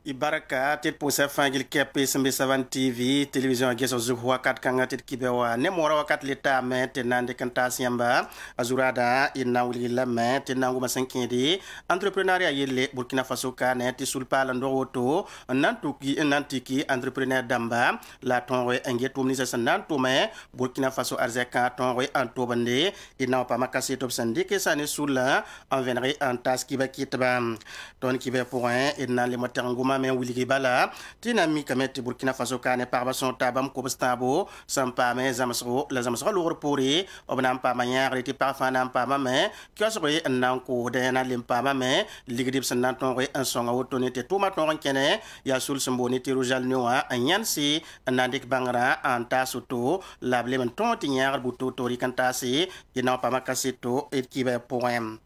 Ibaraka tet posa fangil kepe sembe savan TV télévision geso zuhwa kat kanga tet kibewa ne mora wakat leta me tenande kanta siamba azurada inna wuli la me tenangu masankindi entrepreneuriat yelle Burkina Faso ka ne ti sulpa la ndowoto nantiki entrepreneur damba la tonwe engetum ni sanan to me Burkina Faso arzeka tonwe antobande inna pa makasi top sandike sane sula envenre en tas ki ba kitba ton ki be point inna le motangu mais wili bala tinami kamet Burkina Faso kane parba son tabam ko stabo sampa me zamsro la zamsro lor pori obnam pa manière ti parfana pa mame kyosre nan ko de na limpa mame ligdib sanan ton re un son awtoni te tuma ton kene ya sul samboni ti rujal noa anyansi nandik bangra anta soto la blem ton tinyar buto tori kantasi ina pa makasito et kibe poem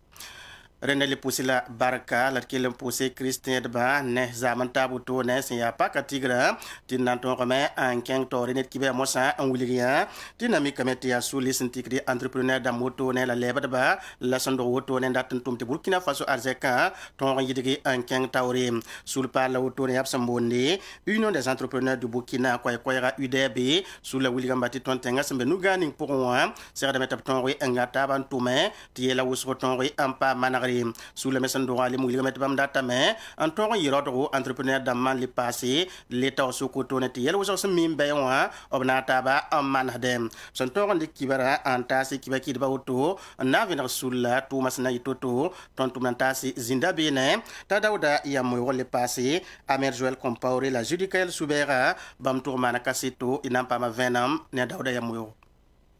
Renali pusila baraka la kilim pousse Christian de ba ne zamanta buto ne ya pa katigra tinanton reme en king to renet kibe mosa en wilia dinami kameti ya suli sintikri entrepreneur da moto ne la leba de ba la sando woto ne datin tumti Burkina Faso arzeka ton yidigi en king tawri sul pa la woto ne yapsambondi union des entrepreneurs du Burkina koyra UDB sous la wilia mbati ton tenga sembe nugani pour moi ser de metap ton ri ngata ban tume ti la wusro ton ri ampa manari sous le messan d'orali mouille met bam data mais en ton yiro entrepreneur d'amman li passé l'état sous cotoneti yel wos mimbe wa obnata ba amman hadem son ton dik kibara antasi kibaki ba auto na venir sous la tout masna yitoto ton tumantasi zinda bene ta dauda ya moyo le passé amer joel compaoré la judicael soubera bam tourmana kasito inampa ma venam ne dauda ya moyo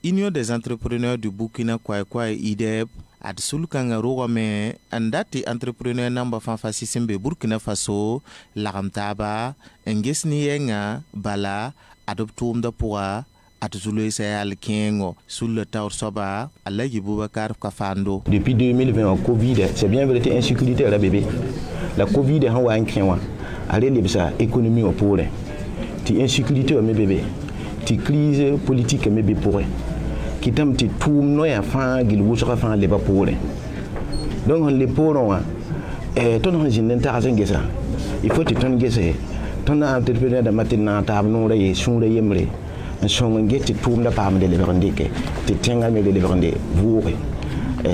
Union des entrepreneurs du Burkina Faso IDEB ad sulkanga rogame andati entrepreneur namba fanfasi sembe Burkina Faso lagamtaba engesni yenga bala adoptum da poa at zulu sayal kengo sul le taur soba alaji Boubacar Kafando. Depuis 2020 en Covid, c'est bien vrai que insécurité la bébé. La Covid ha wa kenwa allez libsa économie au pour ti insécurité mes bébé ti crise politique mes bébé pour qui tam ti toum no ya fa gil wusra fa le ba pour donc les pauvres ton on jinn ta ngesa il faut ton ngese ton entrepreneur de matin ta no re sun re yemre son ngeti toum da pam de le rendike ti tenga me de le rende vous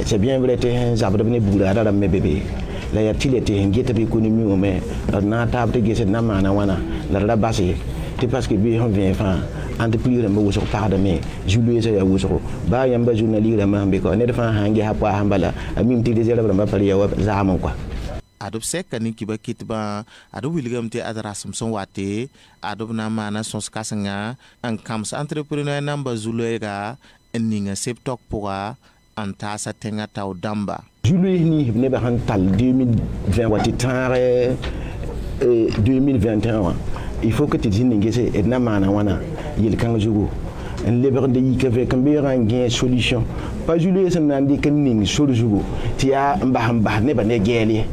c'est bien vrai que ça va venir boula da mes bébés la ya tilete ngeta bi économie o mais na ta de gese na mana wana la base c'est parce que bi on vient fa entreprise mo wosok parda me julie ya wosok ba yamba journaliste ma be ko ne dafa hangi hapa hambala amim ti desela ba pali ya zaman quoi adob sekani kiba kitba adob wilgam te adrasum son wate adob na mana son skasanga an kams entrepreneur namba zulega eninga septok poa antasa tenga taw damba julie ni ne ba hantal 2020 wati tare 2021 il faut que tu dises que et na mana wana yel kan jugo en leber de yi ke kan be ran gain solution pas julie sen nan di kan ning sur jugo ti ya mba ne ba ne gele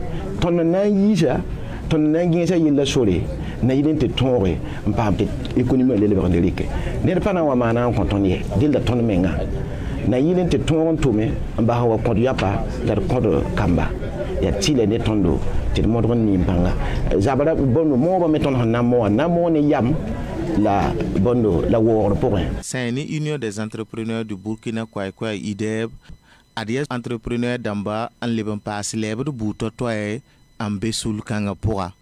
ton na yija ton na gain sa yel la sore na yidente tonre mpa économie le leber de like ne pa na wa mana on ton ye dil da ton menga na yidente ton to me mba wa ko ya pa dar ko kamba ya tile ne tondo ti modron ni mbanga zabara bonno mo ba meton na mo ne yam la bondo la wor pour c'est une union des entrepreneurs du Burkina Faso IDEB adies entrepreneurs d'amba en liban pas lebre buto toy ambesul kanga poa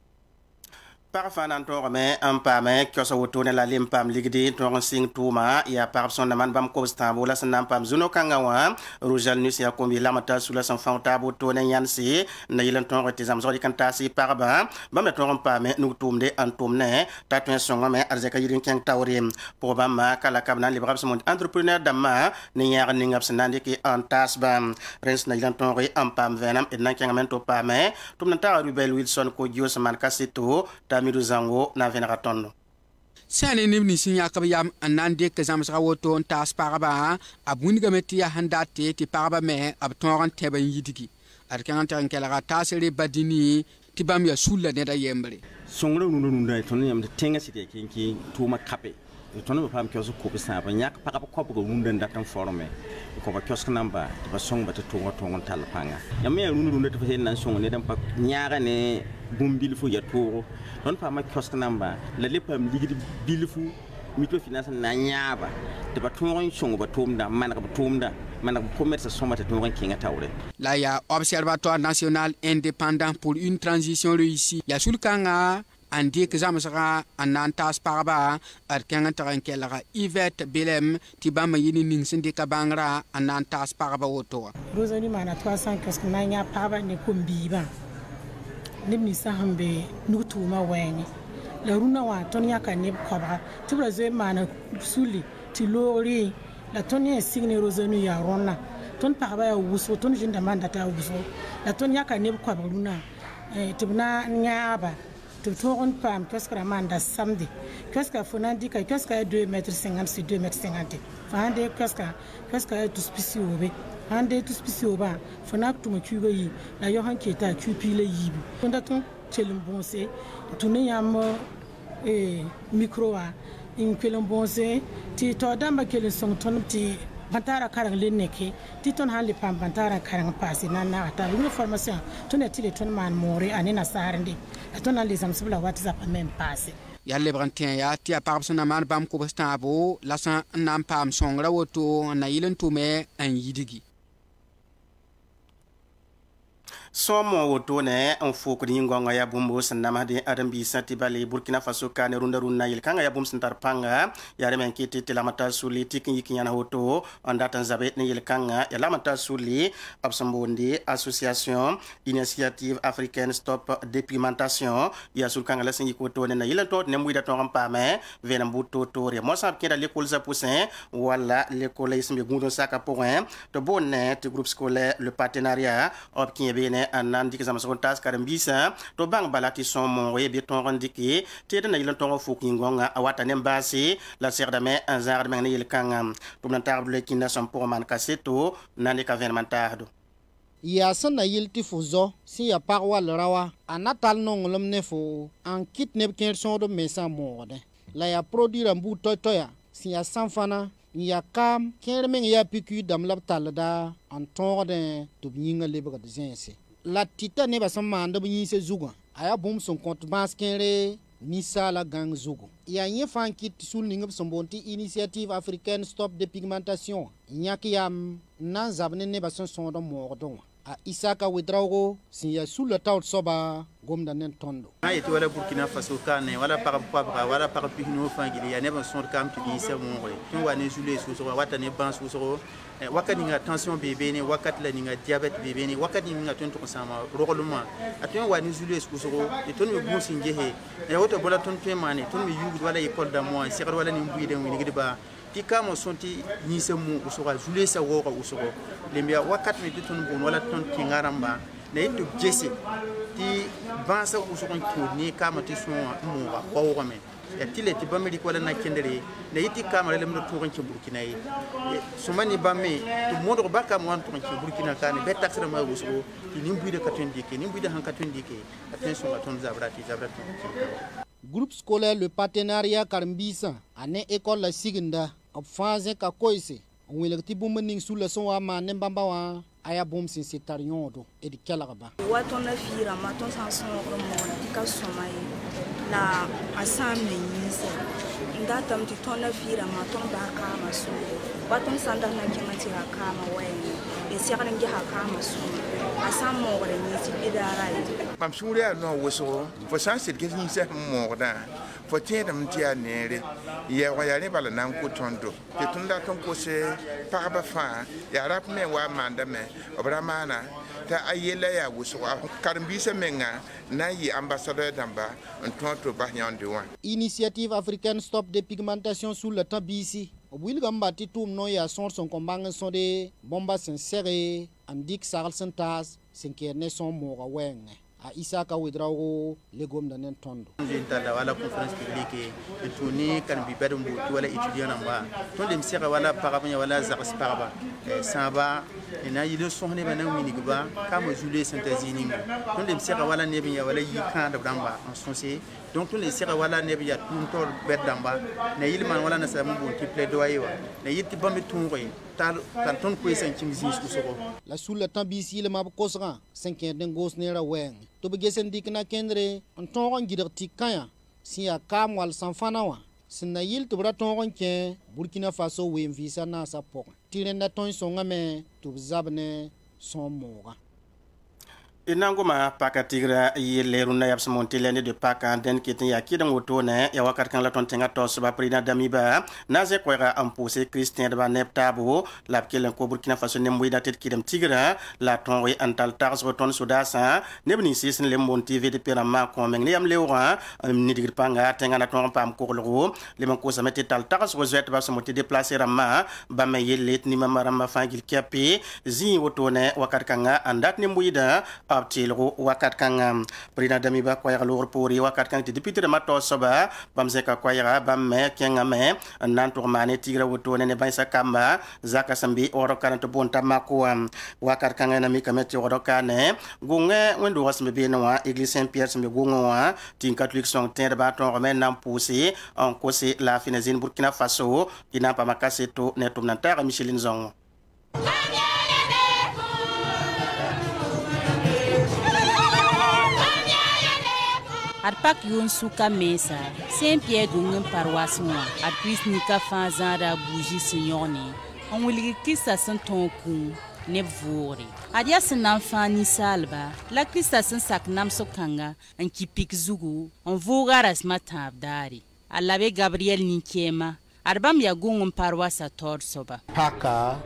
Parfanan torme ampame kyosa wotone la limpam ligdi ton sing tuma ya parson man bam ko Istanbul sanam pam zuno kangawa rujal nus ya kombi lamata sula san fanta botone yansi na yilan ton retizam zori kantasi parba bam ton pame nu tumde antumne tatwen songa me arzeka yirin ken tawrim pour bam kala kabna librab mon entrepreneur dama ni yar ni ngap sanandi ki antas bam res na yilan ton re ampam venam et nan ken to pame tumna Rubel Wilson ko dio man kasito Miru zango na veneraton sane ni sinya ka yam anande ke zamsra woto tas paraba abuni gameti ya handate ti paraba me ab toran tebe yidigi ar kan tan kala tasere badini ti bam ya sulla ne da yembre songro nunda ton yam de tenga site kinki tuma kape ton ba pam kyoso ko bisa ba nyak pa ko ko nunda ndatan forme ko ba kiosk namba ba song ba to tal panga yam ya nunda to fe nan song ne dan pa nyaara ne bumbilfu ya toro non pa ma kiosk namba la lepam ligidi bilfu microfinance na nyaba de baton songo batomda man ka batomda man ka commerce somata ton kinga tawre là il y a observatoire national indépendant pour une transition réussie ya sulkanga andi que zamsara anantas paraba arkanga tarankelara Yvette Belem tibama yini ning sindika bangra anantas paraba woto rozani mana 300 kiosk na nya paraba ne kombiba nimni sahambe nutuma wani la runa wa tonya ka ne kwaba tibra zwe mana suli tilori la tonya signe rozani ya rona ton paraba ya wuso ton jinda manda ta wuso la tonya ka ne kwaba runa tibna nyaba to toron pam kioska manda samedi kioska fonandi ka kioska 2 mètres 50 sur 2 mètres 50 fande kioska tout spéciaux hande tout spéciaux ba fonak to makugo yi la yo hanke ta kupile yibi fonda ton chelum bonse tuni yam micro wa in kelum bonse ti to damba kelum song ton ti bantara karang leneke ti ton hande pam bantara karang pasi nana ta une formation ton etile ton man mori anena sarndi ton les amsbla WhatsApp même passé ya lebrantin ya ti apar sona man bam ko bastabo la san nam pam songra woto na yilen tume an yidigi somo woto ne on foko ni ngonga ya bumbo sanama de adambi santi bali Burkina Faso ka ne runda yil kanga ya bum santar panga ya remen kiti telamata suli tikin yikinyana woto onda tanzabe ne yil kanga ya lamata suli absambondi association initiative africaine stop dépigmentation ya sul kanga la sin yikoto ne na yil to ne muida to rampame vena mbuto to re mo sa kida l'école za poussin wala l'école isme gundo saka point to bonne te groupe scolaire le partenariat ob kiebene anandi kizama sontas karambisa to bang balati son mon rebe ton randiki tede na yilanton fuki ngonga awata nembasi la serdame anzar de yil kanga to nantable kinna son pour man kaseto nani ka venmantardo ya sana yilti fuzo si ya parwa rawa anatal nongolom nefo en kit ne kenson do mesa morde la ya produire mbu toya si ya sanfana ya kam kermen ya piku dam laptalda en torde to binga lebra de zense la tita ne ba sama ndo bi se zugo aya bum son compte baskere misa la gang zugo ya nye fan kit sul ningab sombonti initiative africaine stop dépigmentation nyakiyam nan zabne ne ba son do mordo a Isaka Wedraogo si ya sul la taw soba gomda nen tondo ay to wala Burkina Faso kane wala par wala par pihno fangili ya ne ba son kam ti bi se mon re to wane jule so wata ne ban so wakati nga tension bébé ni wakati la nga diabète bébé ni wakati nga ton to sama rogoluma atun wani jule so e ton me bon sinjehe e woto bola ton to mane ton me yugu wala école da moi sekar wala ni mbuide ni gidba ti kamo sonti ni se mu usoro jule sa wora usoro lembia wakati me ton bon wala ton kingaramba na yitu jesse ti bansa usoro to ni kama ti so mu ba ko me ya tile ti bameli ko na kendere na yiti kamara le mo to ron ci Burkina yi sumani bamme to modo baka mo an to ci Burkina kan be taxre ma wuso ti nimbu de 90 ke nimbu de 90 ke attention à ton zabrati groupe scolaire le partenariat Karmbisa ane école la siginda op faze ka koise on wele ti bum ning sous le son wa ma ne bamba wa aya bum sin setarion do e di kelaba waton na fira ma ton san son ro mo di ka somai la asame yinse ndatam ti ton na fira ma ton ba ka ma so waton sanda na ki mati ha ka ma wani e si kana ngi ha ka ma so asam mo wala ni ti bidara yi pam sure no woso fo san sit ke ni se mo da fo tie dam ti anere ye wa ya le bala nan ko tondo te tunda ton ko se pa ba fa ya rap me wa manda me obra mana ta ayela ya woso Karmbisa menga na yi ambassadeur d'amba un tonto ba nyande wa initiative africaine stop dépigmentation sous le tabisi Will Gambati tum no ya son combang son de bomba sincere andik saral santas sinkerne son mora weng a Isaka Wedraogo legom da nen tondo jinta da wala conférence publique et tuni kan bi bedum wala étudiant namba ton dem sera wala parabanya wala zaras paraba samba et na yile sohne ba na winigba kama jule santazini ton dem sera wala nebi ya wala yi kan da damba en sonsé donc tous les sera wala nebi ya tun tor bet damba na yile man wala na sa mo bon ti plaidoyer wa na yiti bambe tunre tal ton ko sen kimzi su so la sula tambisi le mab kosra 5 dengos nera weng to be gesen dikna kendre on ton gider tikaya si akam wal sanfana wa sinna yil to bra ton ke Burkina Faso we visa na sa pok tirenda ton songa me to zabne son moga inangoma pakatigra yeleruna yaps montelene de paka den kitin ya kidan wotone ya wakat kan la ton tenga tos ba prina damiba naze kwera ampose Christian ba neptabo la kelen ko Burkina Faso ne moy datet kidam tigra la ton wi antal tars ton sudasa nebni sis le mon TV de perama ko men yam lewra ni digir panga tenga na ton pam ko lo le man ko samete tal tars ko zet ba somote déplacer rama ba me yelet ni mamarama fangil kapi zi wotone wakat kanga andat ne moyda abtilro wakat kanga prina damiba ko ya lor pori wakat kanga député de mato soba bamze ka ko ya bamme kenga me nan to mane tigra woto ne bansa kamba zaka sambi oro kan to bonta mako wakat kanga na mi kameti oro kane gunge wendo wasme be no église Saint Pierre sembe gungo wa tin catholique son terre ba ton romain nan pousser en cause la finazine Burkina Faso ina pa makaseto ne tum nan tara Micheline Zongo Arpak yon suka mesa Saint Pierre dungen paroisse moi apris nika fanzada bougie signoni on wili kissa son tonku ne vore adia sinan fani salba la kissa son saknam sokanga en kipik zugu on vogaras matab dari alabe Gabriel Ninkema arbam ya gungun paroisse tor soba paka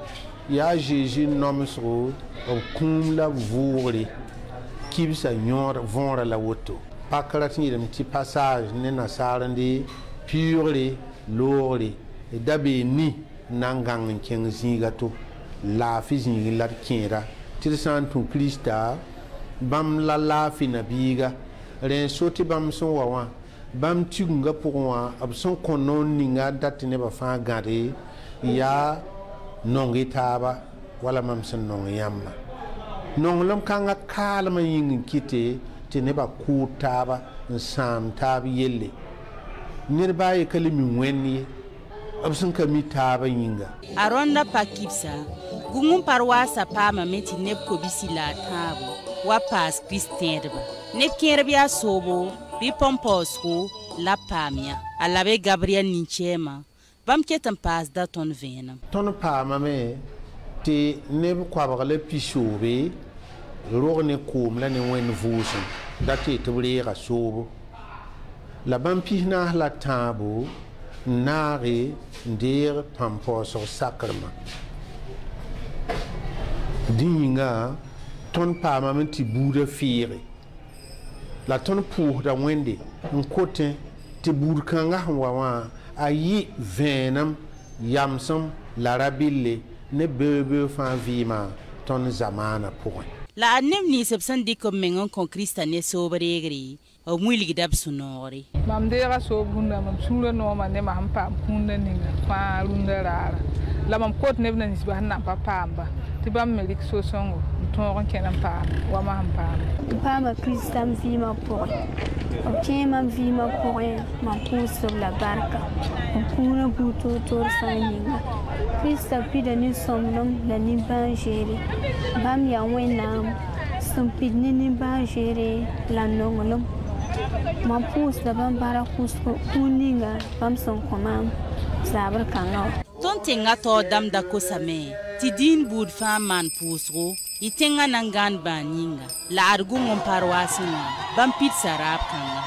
ya Jésus nomsro on kum la vore kibsa nyor vonra la woto pakaratin yidem ti passage ne nasarandi pure lore e dabe ni nangang ken zingato la fizin la kera ti santu Krista bam la fi nabiga ren soti bam son wawa bam tigunga pourwa abson konon ninga datine ba fa gare ya nongi taba wala mam sen nong yamma nonglam kanga kalma yin kite teneba ku taba sam tab yelle nirba ye kalimi wenni absun kami taba yinga aronda pakipsa gungun parwasa pama meti neb ko bisila tabo wa pas Christian ba neb kerbia sobo bi pomposko la pamia alabe Gabriel Ninkema bam ketan pas da ton vena ton pama me te neb kwabale pisobe rogne kum la ne wen vusu dati tbrira sobo la bampina la tabo nare ndir pampos sacrement dinga ton pama menti buda fire la ton pour da wende un côté te burkanga wawa ayi venam yamsam la rabille ne bebe fan vima ton zamana point la anem ni sepsan di ko mengon kon Krista ne sobregri o muili dab sunori mam de ga so bunda mam sura no ma ne mam pa punda ninga fa lunda rara la mam kot ne bna nisba na papa amba ti bam melik so songo ton kenan pa wa ma ham pa ma Krista vima pour o kema vima pour ma pousse la barka o kuna buto tor saninga Krista pida ni somnom la ni bangere bam ya wenam sampid ni bangere la nongolom ma pousse da bam bara kusko kuninga bam son komam sabar kanga ton tenga to dam da kosame ti din bud fa man pusro itenga nangan baninga la argungom parwasi bam pit sarap kanga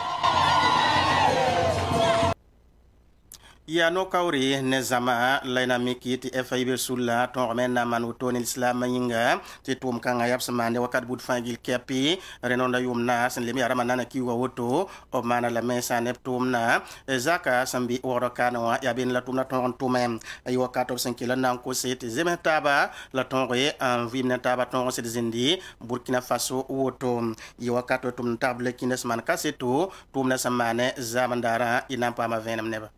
ya no kawri ne zama layna miki ti FIB sulla ton remena man wotoni islam yinga ti tum kanga yap samane wakat bud fangil kepi renonda yumna sen lemi arama nana kiwa woto o mana la mesa neptum na zaka sambi oro kanwa ya bin la tumna ton tumem ay wakato sen kila nan ko seti zemetaba la ton re en vimna taba ton se zindi Burkina Faso woto yi wakato tum table kines man kaseto tumna samane zamandara inampa ma venam neba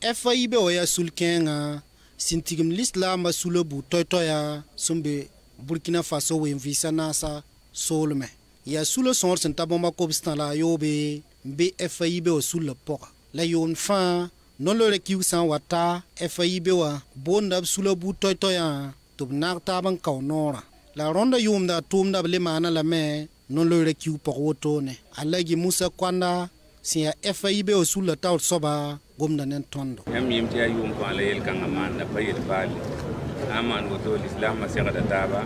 FIB oya sulkenga sintigim lisla masulo bu toytoya sumbe Burkina Faso wen visa nasa solme ya sula sor senta bomba kobstan la yobe BFI be o sula poka la yon fa non le rekiu san wata FI be wa bonda sula bu toy toya tub nakta ban kaunora la ronda yumda tumda le mana la me non le rekiu pok wotone alagi Musa Kwanda siya FI be o sula taw soba gomda nen tondo yam yim tiya yum ko la yel kanga man na bayel bali aman woto l'islam ma segada taba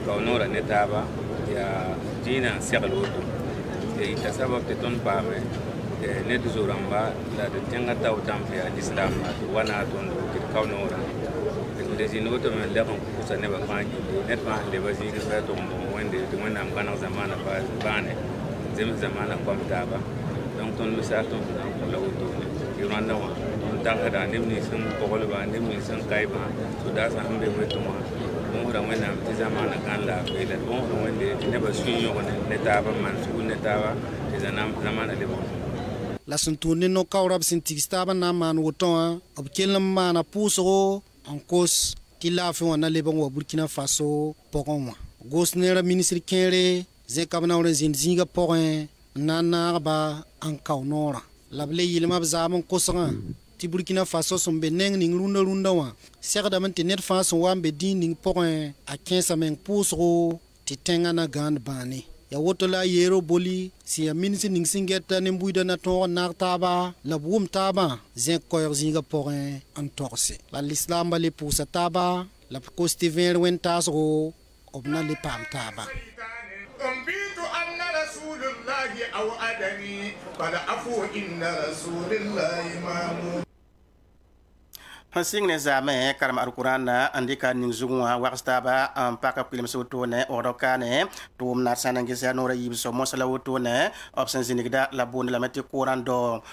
kaunora ne taba ya dina segada woto e tasabab te ton pame ne duzuramba la de tenga taw tamfe l'islam wana ton ke kaunora les innovateurs me le kon ko sa ne ba fangi net ba le ba zigi ba to mo wende to mena am kana zamana ba bane zem zamana kom taba donc ton lu sa ton la woto yuranda wa dangada nimni sun pokol ba nimni sun kai ba so da sa hambe weto ma mo ra wena am zamana kan la be le bon wende ne ba su yo ne taba man su ne taba de zamana le bon la suntunin no kawrab sin tigstaba na man woto ob kelam mana puso en cause qui l'a fait on a les bons au Burkina Faso pour moi gosnera ministre kere ze kabna on zinga pour nana ba en kaunora la ble yilma zaman kosan ti Burkina Faso son beneng ning runda wa serda man tenet faso wa be din ning pour a 15 men pusro ti tenga na gand bani ya wotola yero boli si ya ministre ning singeta ne mbuida na to nartaba la bum taba zen koyer zinga porin en torse la l'islam ba le pousa taba la kosti ver wentasro obna le pam taba أنبيت أن رسول الله أو أدني فلعفو إن رسول الله مامون Hansing ne zame karam alquran andika ning zungwa waqstaba am paka pilim sotone orokane tum na sanangi zanora yibso mosala wotone option zinigda la bonde la meti kurando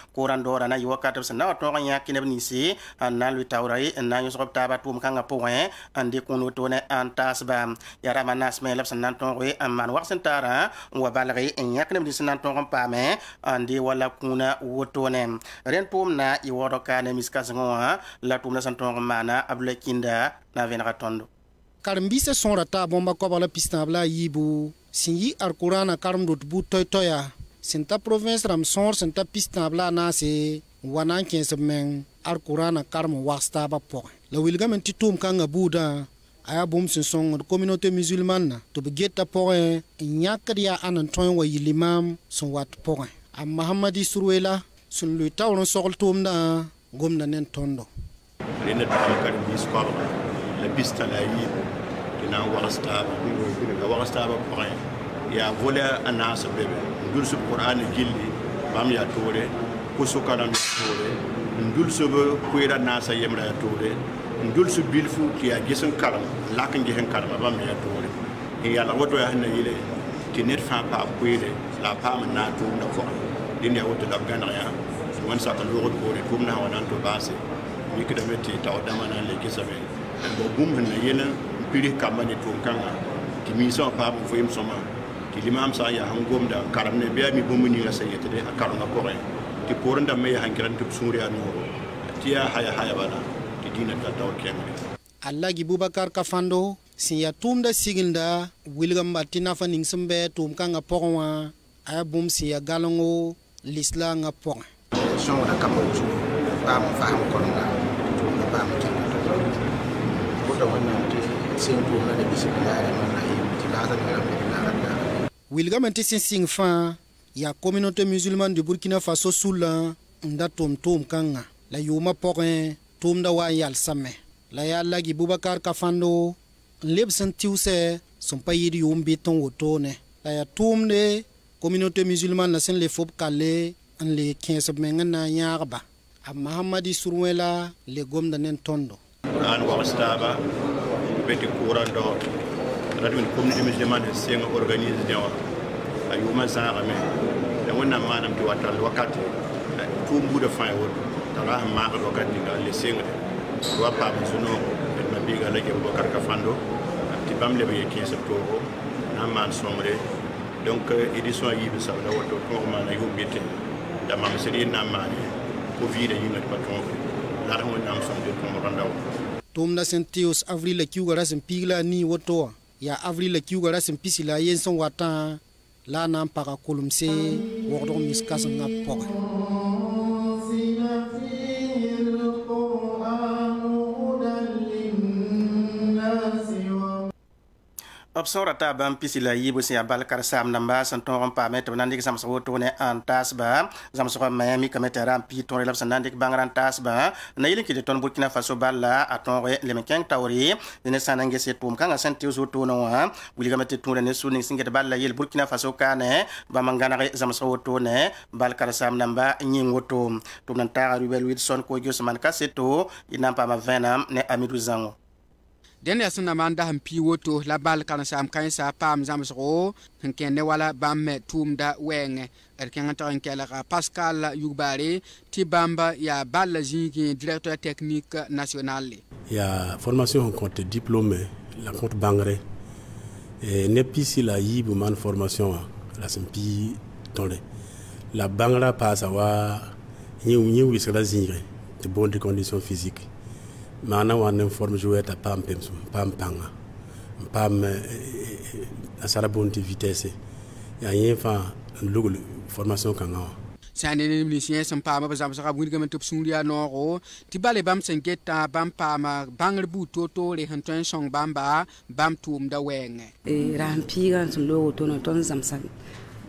rana yokato sana to nya kinebnisi na lu tawrai na yusop taba tum kanga point andi kunu tone antasba yara manas me lab sanan to we amman waqsentara wa balghi nya kinebnisi nan to pame andi wala kuna wotone ren tum na iworokane miskasngo la tum na santon mana abla kinda na venra tondo karmbisa son rata bomba ko bala pistabla yibu sinyi alqurana karam dot bu toy toya senta province ram sor senta pistabla na se wana kense men alqurana karam wasta ba po la wilgamen titum kanga buda aya bom sin son communauté musulmane to begeta po nyakriya anan ton wa yilimam son wat po am Muhammadi surwela sun lu tawron sokol tumda gomna nen tondo lena tamakar biskor la pista la yi dina wasta ba point ya vola anas bebe dul su qur'an gilli bam ya tore ko su karam tore dul su be kuira nasa yemra tore dul su bilfu ki ya gisun karam lakin gihen karam bam ya tore ya la woto ya hanna yile tinet fa pa kuire la pa na to na ko din ya woto da ganna ya wan sa ka loro ko re kumna wanan to base ni kida meti taw damana le kisabe bo bum na yena piri kamani to kanga ki mi so pa bu fo soma ki limam sa ya hangom da karam ne biya mi bum ni rasa yete de akaru na ko ki poron da me ya hankiran tub suriya no tiya haya bana ki dina ta taw kemre Allah gi Bubakar Kafando si ya tumda siginda wilgam batina fa ning sembe tum kanga porwa aya bum si ya galongo l'islam nga pon son da kamoju ba mu faham konga ba mu tan ko da wannan sin to na da bismillah rahim ti la ta na wilgam anti sing fa ya communauté musulmane de Burkina Faso sula nda tum kanga la yuma pon tum da wa yal samme la ya lagi Bubakar Kafando lebsan tiuse son payidi yum biton wotone la ya tum de communauté musulmane la sen le fob kale an le 15 menga na yarba am Muhammadi surwela le gomda nen tondo an wastaba beti kurando radun communauté musulmane sen organise dewa ayuma saara me da wonna manam to watal wakati tumbu de fa won tara ma ko wakati ngal le sen wa pa suno na biga la jëm Bubakar Kafando ti bam le be 15 octobre na man somre donc édition yi bi sax la wato ko ma na yombité da mam seri na mani ko vide yi ngat patron la ran nam som de ko randaw Tomna Sentius Avril la kiugara sen pigla ni woto ya Avril la kiugara sen pisila yen son wata la nan para kolumse wordon miskas nga poka. Option rata bam pisila yibo si abal karsam namba santon pa met nandik sam so tone antas ba sam so Miami kametera pi ton relap sandik bangran tas ba na yilin ki de ton Burkina Faso balla aton le meken tawri ne sanange se tum kanga santi zo to no ha wuli gamete tun ne suni singet balla yil Burkina Faso kane ba mangana sam so tone bal karsam namba nyingoto tum nan tara Ruben Wilson ko jos man kaseto inampa ma venam ne Amidou Zango den ya sẽn na maan dasem pii woto la bal kãrensam kãensa paam zãmsgo sẽn kẽnde wala bãmb me tʋʋmda wɛɛngẽ d kẽng n tag n kelga Pascal Yugbaare tɩ bãmb yaa bal la zĩigẽ directeur technique national. Ya formation compte diplômé la compte bangre ne pisi la yibu man formation la sẽn pii tõre la bangra paasa wa yẽ wisgra zĩige tɩ boond de condition physique mana wan forme jouer ta pam panga pam asara bonti vitesse ya yefa lugul formation kanga sane ne musicien sem pama ba zamsa bu ngam top sunlia no ti bale bam sen getta bam pama bangre bu toto le hanton song bamba bam tum da wenge e rampi gan sun lo to no ton zamsa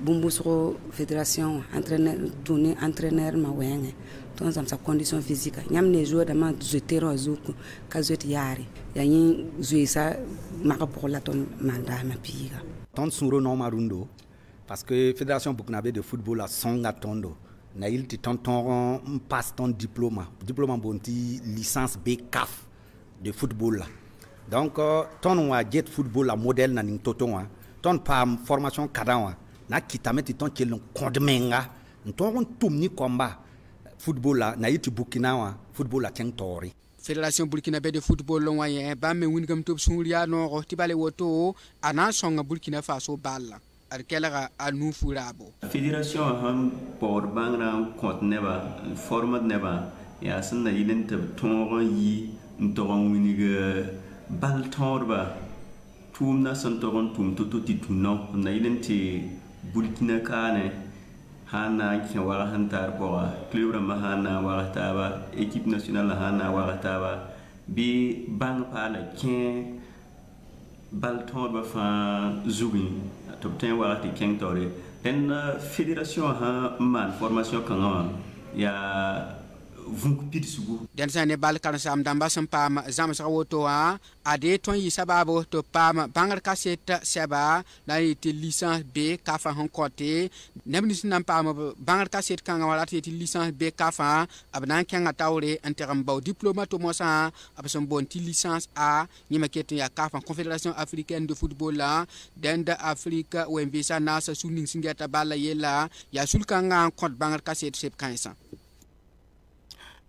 bumbu so fédération entraîneur ma wenge ton zamsa condition physique nyam ne joueur dama zotero zuku ka zot yari ya yin zuisa maka pour la ton mandat ma piga ton suro no marundo parce que fédération burkinabé de football a songa tondo na il ti ton passe ton diplôme bonti licence B CAF de football là donc ton wa jet football la modèle na ning toton ton pa formation kadan na kitameti ton kelon kondmenga ton tumni combat football la na yiti Burkina wa football la teng tori fédération burkinabé de football long waye ba me wingam top sunria no ti bale woto ana songa Burkina Faso balla ar kelara anu furabo fédération ham por bangra compte neba format neba ya sunna yilin tab tongo yi ntogon winiga bal torba tumna santogon tum tututi tuno na yilin ti Burkina kane hana ki wara hantar ko club rama hana wara taba équipe nationale hana wara taba bi bang pala ken balton ba fa zugi top ten wara ti ken tore den fédération ha man formation kan ya vunk pitsugu den sane bal kan sam damba sam pam zam sa woto ade ton yi sababo to pam bangar cassette seba na ti licence B kafa hon côté nemni sinam pam bangar cassette kan wala ti licence B kafa abnan kan tawre interim baw diplôme to mosa abson bon ti licence A ni makete ya kafa confédération africaine de football la denda Afrique wembisa nasa suning singata bala yela ya sulkanga compte bangar cassette seb kansa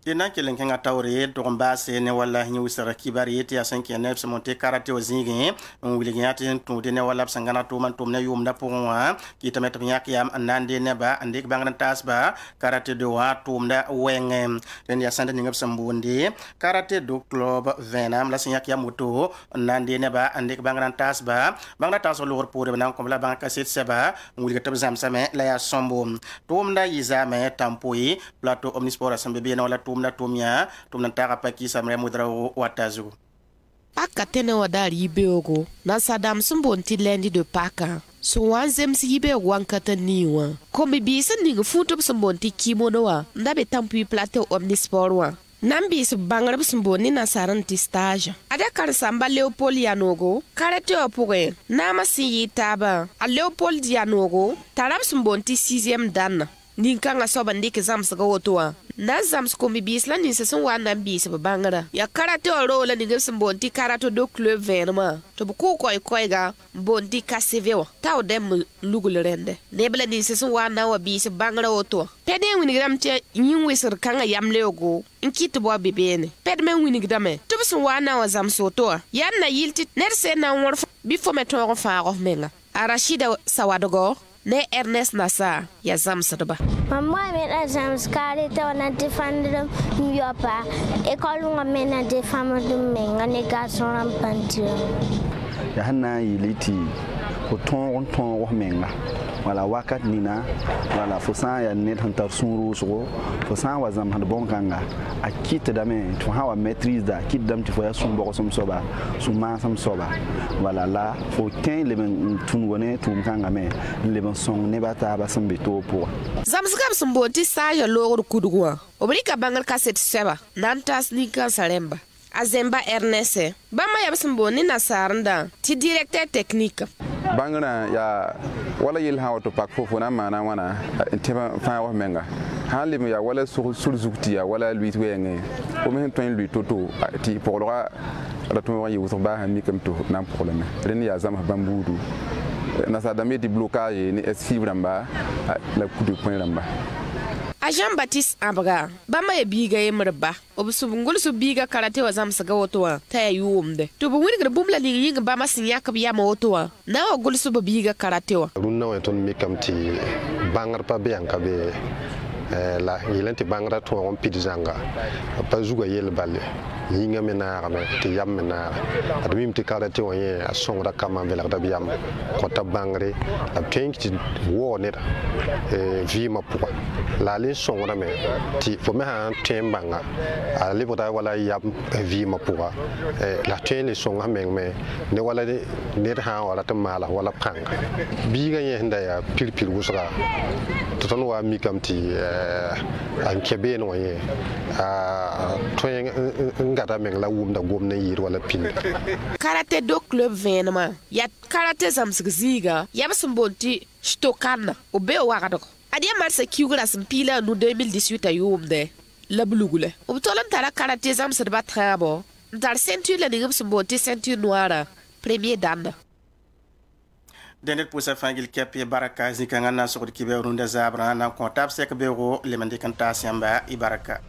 ina kelen kenga tawre to mbase ne wala ni usara kibari yeti ya 5 se monte karate o zingi on wili nyati to de ne wala sangana to man to ne yum da ponwa ki tamet nyak yam anande ne ba ande bangan tasba karate do wa to mda wenge den ya sande ngap sambundi karate do club venam la sinyak yam moto nande ne ba ande bangan tasba bangna taso lor pour be nan kom la banka set seba wili tab zam same la ya sombo to mda yizame tampoyi plateau omnisport asambe be na wala na tomia tomna tara paki samre mudra watazu paka tene wadari ibeogo na sadam sumbonti lendi de paka so wanzem si ibe wankata niwa komi bisa ninga futup sumbonti kimono wa ndabe tampi plate omnisport wa nambi su bangrab sumboni na saranti stage ada kar samba Leopold Yanogo karate opoge nama si yitaba a Leopold Yanogo tarab sumbonti 6e dan ninkanga sobandi ke zamsga wotoa na zams komi bisla ni sesun wana bis bangara ya karate oro la ni gem bonti karato do club venma to bu ko koy ga bonti kasevewa taw dem lugul rende nebla ni sesun wana wa bis bangara woto pede wini gram te yin wisir kanga yamle ogo inkit bo bibene pede men wini grame to bu wana wa zams woto yan na yilti nerse na wor bifo meto fa menga Arashida Sawadogo ne Ernest Nassa ya zamsdba Maman mena jams kare te wana defendre yopa école nga mena défendre menga ne garçon rampantir ya hanna yiliti ko ton menga wala wakat nina wala fosan ya net hantar suru so fosan wa zam han bon kanga a kit dame to hawa maîtrise da kit dam ti foya sum boko som soba suma sam soba wala la fo tin le ben tun wone tum kanga me le ben son ne bata ba sam beto po zamsgam sumboti sa ya logor kudugwa obrika bangal kaset seba nantas ni kan saremba Azemba Ernest bama ya sumboni na saranda ti directeur technique bangana ya wala yil hawa to pak fofo na mana wana teba fa wa menga halim ya wala sulzukti ya wala lui wenge o men ton lui toto ti porra la to wa yuso ba ha mi kam to na problème ren ya zama bambudu na sa dame di blocage ni esfibre ramba la coup de point ramba a Jean-Baptiste Abraga bama ya biga yemrba obsubungul su biga karate wa zamsaga wotowa ta ya yumde to bu wini bumla li yinga bama sinya ka biya ma wotowa na wa gul su biga karate wa runna wa ton mikamti bangar pa be anka be la yilenti bangra to on pidzanga pa zuga yel balle yinga mena me ti yam mena admim ti karate wa ye asongra kama be la dabiyam ko ta bangre ab tenki wo ne vi ma pour la le songra me ti fo me ha tembanga a le boda wala yam vi ma pour la tele songa me ne wala ne ha wala ta mala wala panga biga ye nda ya pilpil wusra to ton wa mikamti an kebe no ye to ngada men la wum da gomna yir wala pin karate do club venema ya karate zamsgziga ya basmbonti stokana o be wagado adia marsa kiugra pila no 2018 ayumde la bulugule o tolan tara karate zamsba trabo dar ceinture la nigam smbonti ceinture noire premier dan denet pusa fangil kepi baraka zikanga na sokodi kibe runda zabra na kontab sek bego lemande kanta siamba ibaraka